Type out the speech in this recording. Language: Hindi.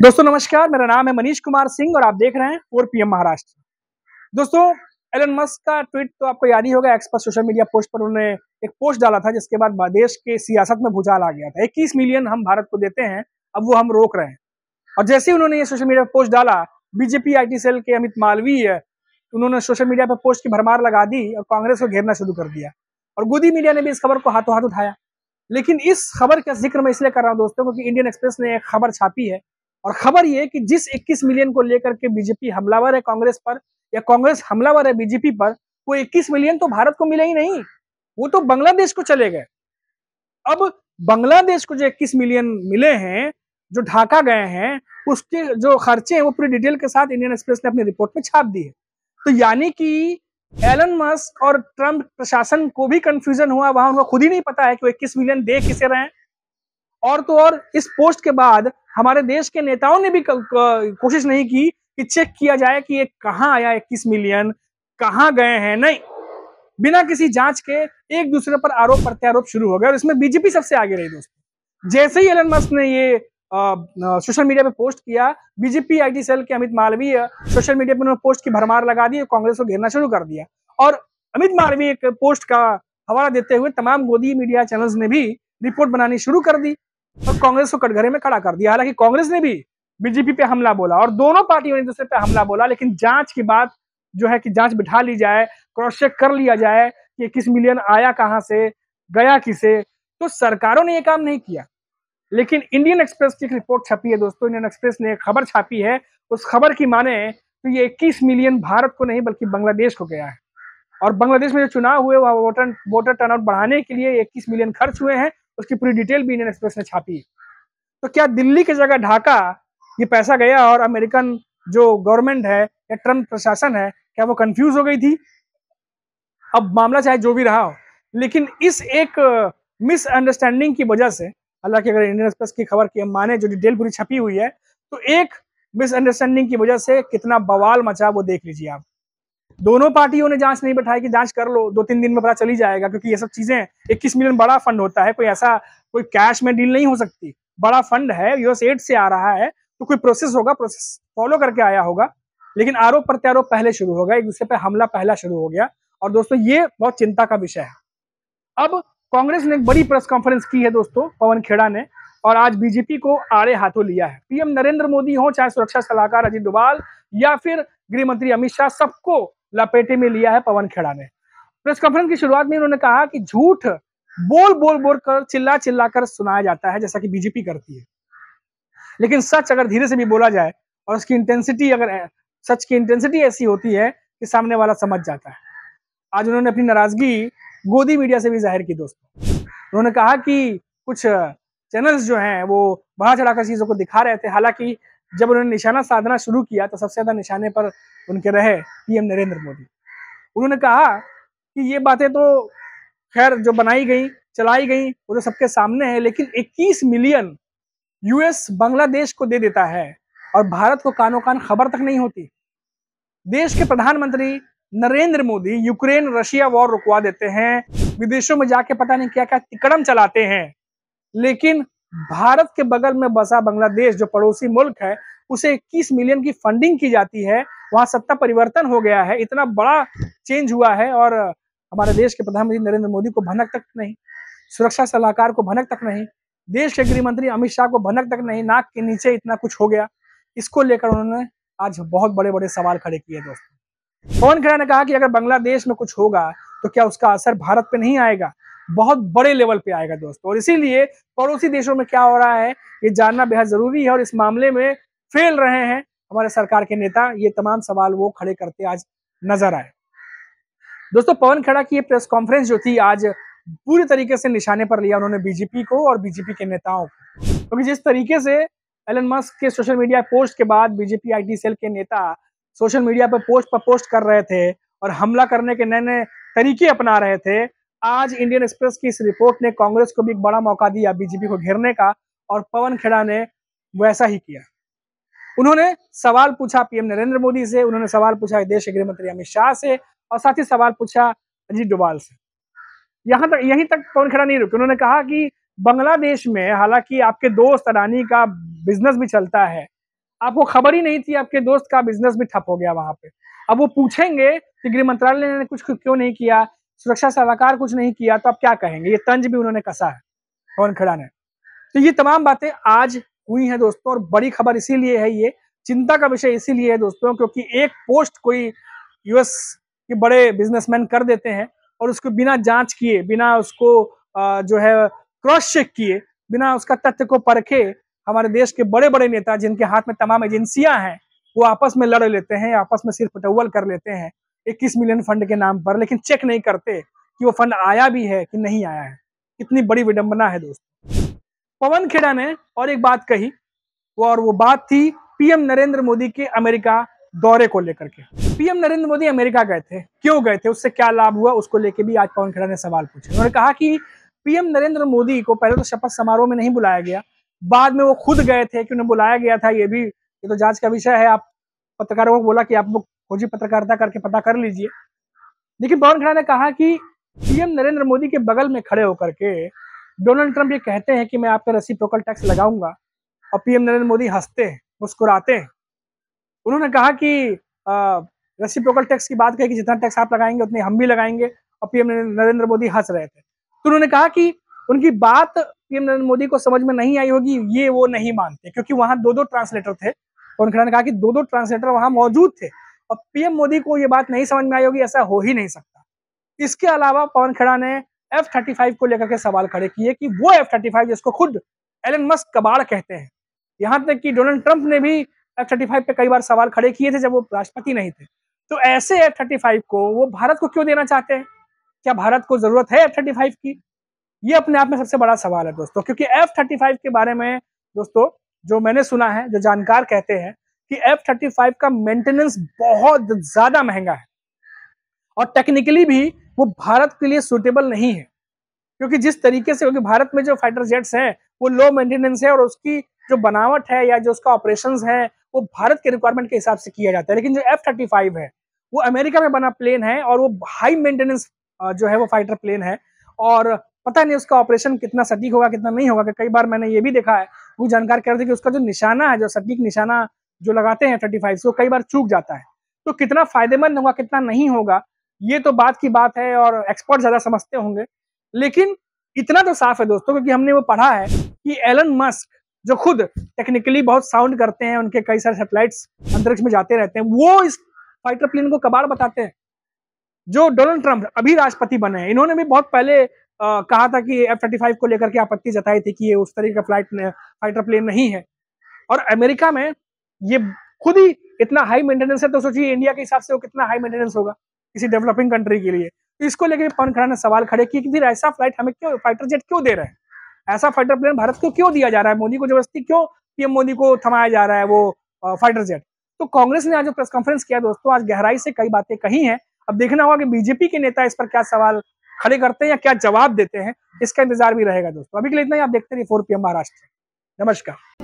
दोस्तों नमस्कार, मेरा नाम है मनीष कुमार सिंह और आप देख रहे हैं 4 PM महाराष्ट्र। दोस्तों, एलन मस्क का ट्वीट तो आपको याद ही होगा। एक्स पर सोशल मीडिया पोस्ट पर उन्होंने एक पोस्ट डाला था जिसके बाद देश के सियासत में भूचाल आ गया था। 21 मिलियन हम भारत को देते हैं, अब वो हम रोक रहे हैं। और जैसे ही उन्होंने ये सोशल मीडिया पर पोस्ट डाला, बीजेपी IT सेल के अमित मालवीय उन्होंने सोशल मीडिया पर पोस्ट की भरमार लगा दी और कांग्रेस को घेरना शुरू कर दिया। और गोदी मीडिया ने भी इस खबर को हाथों हाथ उठाया। लेकिन इस खबर का जिक्र मैं इसलिए कर रहा हूं दोस्तों, क्योंकि इंडियन एक्सप्रेस ने एक खबर छापी है और खबर ये कि जिस 21 मिलियन को लेकर के बीजेपी हमलावर है कांग्रेस पर या कांग्रेस हमलावर है बीजेपी पर, वो 21 मिलियन तो भारत को मिले ही नहीं, वो तो बांग्लादेश को चले गए। अब बांग्लादेश को जो 21 मिलियन मिले हैं, जो ढाका गए हैं, उसके जो खर्चे हैं वो पूरी डिटेल के साथ इंडियन एक्सप्रेस ने अपनी रिपोर्ट में छाप दी है। तो यानी कि एलन मस्क और ट्रंप प्रशासन को भी कंफ्यूजन हुआ, वहां उनको खुद ही नहीं पता है कि वो 21 मिलियन दे किसे रहे हैं। और तो और इस पोस्ट के बाद हमारे देश के नेताओं ने भी कोशिश नहीं की कि चेक किया जाए कि ये कहां आया 21 मिलियन, कहां गए हैं। नहीं, बिना किसी जांच के एक दूसरे पर आरोप प्रत्यारोप शुरू हो गए और इसमें बीजेपी सबसे आगे रही दोस्तों। जैसे ही एलन मस्क ने ये सोशल मीडिया पे पोस्ट किया, बीजेपी IT सेल के अमित मालवीय सोशल मीडिया पर पोस्ट की भरमार लगा दी और कांग्रेस को घेरना शुरू कर दिया। और अमित मालवीय के पोस्ट का हवाला देते हुए तमाम गोदी मीडिया चैनल्स ने भी रिपोर्ट बनानी शुरू कर दी और कांग्रेस को कटघरे में खड़ा कर दिया। हालांकि कांग्रेस ने भी बीजेपी पे हमला बोला और दोनों पार्टियों ने एक दूसरे पे हमला बोला, लेकिन जांच की बात जो है कि जांच बिठा ली जाए, क्रॉस चेक कर लिया जाए कि 21 मिलियन आया कहां से, गया किसे। तो सरकारों ने यह काम नहीं किया। लेकिन इंडियन एक्सप्रेस की एक रिपोर्ट छपी है दोस्तों, इंडियन एक्सप्रेस ने एक खबर छापी है। उस खबर की माने तो ये 21 मिलियन भारत को नहीं बल्कि बांग्लादेश को गया है। और बांग्लादेश में जो चुनाव हुए वह वोटर टर्नआउट बढ़ाने के लिए 21 मिलियन खर्च हुए हैं, उसकी पूरी डिटेल भी इंडियन एक्सप्रेस ने छापी है। तो क्या दिल्ली की जगह ढाका ये पैसा गया और अमेरिकन जो गवर्नमेंट है या ट्रंप प्रशासन है, क्या वो कंफ्यूज हो गई थी? अब मामला चाहे जो भी रहा हो, लेकिन इस एक मिसअंडरस्टैंडिंग की वजह से, हालांकि अगर इंडियन एक्सप्रेस की खबर की हम माने जो डिटेल पूरी छपी हुई है, तो एक मिसअंडरस्टैंडिंग की वजह से कितना बवाल मचा वो देख लीजिए आप। दोनों पार्टियों ने जांच नहीं बैठाई कि जांच कर लो, 2-3 दिन में पता चली जाएगा, क्योंकि ये सब चीजें 21 मिलियन बड़ा फंड होता है, कोई कैश में डील नहीं हो सकती। बड़ा फंड है, यूएस एड से आ रहा है, तो कोई प्रोसेस होगा, प्रोसेस फॉलो करके आया होगा। लेकिन आरोप प्रत्यारोप पहले शुरू हो गया, एक दूसरे पे हमला पहला शुरू हो गया। और दोस्तों ये बहुत चिंता का विषय है। अब कांग्रेस ने एक बड़ी प्रेस कॉन्फ्रेंस की है दोस्तों, पवन खेड़ा ने, और आज बीजेपी को आड़े हाथों लिया है। पीएम नरेंद्र मोदी हो, चाहे सुरक्षा सलाहकार अजीत डोभाल या फिर गृह मंत्री अमित शाह, सबको लपेटे में लिया है पवन खेड़ा ने। प्रेस कॉन्फ्रेंस की शुरुआत में उन्होंने कहा कि झूठ बोल बोल बोल कर, चिल्ला चिल्ला कर सुनाया जाता है, जैसा कि बीजेपी करती है। लेकिन सच अगर धीरे से भी बोला जाए और उसकी इंटेंसिटी, अगर सच की इंटेंसिटी ऐसी होती है कि सामने वाला समझ जाता है। आज उन्होंने अपनी नाराजगी गोदी मीडिया से भी जाहिर की दोस्तों। उन्होंने कहा कि कुछ चैनल्स जो हैं वो बढ़ा चढ़ाकर चीजों को दिखा रहे थे। हालांकि जब उन्होंने निशाना साधना शुरू किया तो सबसे ज्यादा निशाने पर उनके रहे पीएम नरेंद्र मोदी। उन्होंने कहा कि ये बातें तो खैर जो बनाई गई, चलाई गई, वो तो सबके सामने है, लेकिन 21 मिलियन यूएस बांग्लादेश को दे देता है और भारत को कानो कान खबर तक नहीं होती। देश के प्रधानमंत्री Narendra Modi Ukraine Russia war रुकवा देते हैं, विदेशों में जाके पता नहीं क्या क्या तिकड़म चलाते हैं, लेकिन भारत के बगल में बसा बांग्लादेश जो पड़ोसी मुल्क है, उसे 21 मिलियन की फंडिंग की जाती है। वहां सत्ता परिवर्तन हो गया है, इतना बड़ा चेंज हुआ है और हमारे देश के प्रधानमंत्री नरेंद्र मोदी को भनक तक नहीं, सुरक्षा सलाहकार को भनक तक नहीं, देश के गृह मंत्री अमित शाह को भनक तक नहीं, नाक के नीचे इतना कुछ हो गया। इसको लेकर उन्होंने आज बहुत बड़े बड़े सवाल खड़े किए दोस्तों। पवन खेड़ा ने कहा कि अगर बांग्लादेश में कुछ होगा तो क्या उसका असर भारत पे नहीं आएगा, बहुत बड़े लेवल पे आएगा दोस्तों। और इसीलिए पड़ोसी देशों में क्या हो रहा है ये जानना बेहद जरूरी है और इस मामले में फेल रहे हैं हमारे सरकार के नेता। ये तमाम सवाल वो खड़े करते आज नजर आए दोस्तों। पवन खेड़ा की ये प्रेस कॉन्फ्रेंस जो थी आज पूरी तरीके से निशाने पर लिया उन्होंने बीजेपी को और बीजेपी के नेताओं को, क्योंकि जिस तरीके से एलन मस्क के सोशल मीडिया पोस्ट के बाद बीजेपी IT सेल के नेता सोशल मीडिया पर पोस्ट कर रहे थे और हमला करने के नए नए तरीके अपना रहे थे, आज इंडियन एक्सप्रेस की इस रिपोर्ट ने कांग्रेस को भी एक बड़ा मौका दिया बीजेपी को घेरने का और पवन खेड़ा ने वैसा ही किया। उन्होंने सवाल पूछा पीएम नरेंद्र मोदी से, उन्होंने सवाल पूछा देश के गृह मंत्री अमित शाह से और साथ ही सवाल पूछा अजीत डोभाल से। यहीं तक पवन खेड़ा नहीं रुके, उन्होंने कहा कि बांग्लादेश में हालांकि आपके दोस्त अडानी का बिजनेस भी चलता है, आपको खबर ही नहीं थी, आपके दोस्त का बिजनेस भी ठप हो गया वहां पे। अब वो पूछेंगे कि गृह मंत्रालय ने कुछ क्यों नहीं किया, सुरक्षा सलाहकार कुछ नहीं किया, तो आप क्या कहेंगे? ये तंज भी उन्होंने कसा है पवन खेड़ा ने। तो ये तमाम बातें आज हुई हैं दोस्तों, और बड़ी खबर इसीलिए है, ये चिंता का विषय इसीलिए है दोस्तों, क्योंकि एक पोस्ट कोई यूएस के बड़े बिजनेसमैन कर देते हैं और उसको बिना जांच किए, बिना उसको जो है क्रॉस चेक किए, बिना उसका तथ्य को परखे, हमारे देश के बड़े बड़े नेता जिनके हाथ में तमाम एजेंसियां हैं, वो आपस में लड़ लेते हैं, आपस में सिर्फ पटौवल कर लेते हैं 21 मिलियन फंड के नाम पर, लेकिन चेक नहीं करते कि वो फंड आया भी है कि नहीं आया है। कितनी बड़ी विडंबना है दोस्तों। पवन खेड़ा ने और एक बात कही, और वो बात थी पीएम नरेंद्र मोदी के अमेरिका दौरे को लेकर के। पीएम नरेंद्र मोदी अमेरिका गए थे, क्यों गए थे, उससे क्या लाभ हुआ, उसको लेकर भी आज पवन खेड़ा ने सवाल पूछे। उन्होंने कहा कि पीएम नरेंद्र मोदी को पहले तो शपथ समारोह में नहीं बुलाया गया, बाद में वो खुद गए थे कि उन्हें बुलाया गया था, ये तो जांच का विषय है। आप पत्रकारों को बोला कि आप लोग खोजी पत्रकारिता करके पता कर लीजिए। लेकिन पवन खेड़ा ने कहा कि पीएम नरेंद्र मोदी के बगल में खड़े होकर के डोनाल्ड ट्रंप ये कहते हैं कि मैं आप पे रेसिप्रोकल टैक्स लगाऊंगा, और पीएम नरेंद्र मोदी हंसते हैं, मुस्कुराते हैं। उन्होंने कहा कि रेसिप्रोकल टैक्स की बात कही कि जितना टैक्स आप लगाएंगे उतने हम भी लगाएंगे, और पीएम नरेंद्र मोदी हंस रहे थे। तो उन्होंने कहा कि उनकी बात पीएम नरेंद्र मोदी को समझ में नहीं आई होगी, ये वो नहीं मानते, क्योंकि वहां दो ट्रांसलेटर थे। पवन खेड़ा ने कहा कि दो ट्रांसलेटर वहां मौजूद थे, और पीएम मोदी को ये बात नहीं समझ में आई होगी, ऐसा हो ही नहीं सकता। इसके अलावा पवन खेड़ा ने F-35 को लेकर के सवाल खड़े किए कि वो F-35 जिसको खुद एलन मस्क कबाड़ कहते हैं, यहां तक कि डोनाल्ड ट्रंप ने भी F-35 पे कई बार सवाल खड़े किए थे जब वो राष्ट्रपति नहीं थे। तो ऐसे F-35 को वो भारत को क्यों देना चाहते हैं? क्या भारत को जरूरत है F-35 की? ये अपने आप में सबसे बड़ा सवाल है दोस्तों, क्योंकि F-35 के बारे में दोस्तों जो मैंने सुना है, जो जानकार कहते हैं कि F-35 का मेंटेनेंस बहुत ज्यादा महंगा है, और टेक्निकली भी वो भारत के लिए सुटेबल नहीं है, क्योंकि जिस तरीके से, क्योंकि भारत में जो फाइटर जेट्स हैं वो लो मेंटेनेंस है, और उसकी जो बनावट है या जो उसका ऑपरेशंस है वो भारत के रिक्वायरमेंट के हिसाब से किया जाता है। लेकिन जो F-35 है वो अमेरिका में बना प्लेन है, और वो हाई मेंटेनेंस जो है वो फाइटर प्लेन है, और पता नहीं उसका ऑपरेशन कितना सटीक होगा कितना नहीं होगा। कई बार मैंने ये भी देखा है, वो जानकार कह रहे थे कि उसका जो निशाना है, जो सटीक निशाना जो लगाते हैं F-35 से, वो कई बार चूक जाता है। तो कितना फायदेमंद होगा कितना नहीं होगा, ये तो बात की बात है, और एक्सपर्ट ज्यादा समझते होंगे। लेकिन इतना तो साफ है दोस्तों, क्योंकि हमने वो पढ़ा है कि एलन मस्क जो खुद टेक्निकली बहुत साउंड करते हैं, उनके कई सारे सैटेलाइट्स अंतरिक्ष में जाते रहते हैं, वो इस फाइटर प्लेन को कबाड़ बताते हैं। जो डोनाल्ड ट्रंप अभी राष्ट्रपति बने हैं, इन्होंने भी बहुत पहले कहा था कि F-35 को लेकर के आपत्ति जताई थी कि ये उस तरह का फाइटर प्लेन नहीं है, और अमेरिका में ये खुद ही इतना हाई मेंटेनेंस है, तो सोचिए इंडिया के हिसाब से वो कितना हाई मेंटेनेंस होगा किसी डेवलपिंग कंट्री के लिए। तो इसको लेकर पवन खेड़ा ने सवाल खड़े किए कि फिर ऐसा फ्लाइट हमें क्यों, फाइटर जेट क्यों दे रहे हैं, ऐसा फाइटर प्लेन भारत को क्यों दिया जा रहा है, मोदी को जबरदस्ती क्यों पीएम मोदी को थमाया जा रहा है वो फाइटर जेट। तो कांग्रेस ने आज जो प्रेस कॉन्फ्रेंस किया दोस्तों, आज गहराई से कई बातें कही हैं। अब देखना होगा कि बीजेपी के नेता इस पर क्या सवाल खड़े करते हैं या क्या जवाब देते हैं, इसका इंतजार भी रहेगा दोस्तों। अभी के लिए इतना ही, आप देखते रहिए 4 PM महाराष्ट्र। नमस्कार।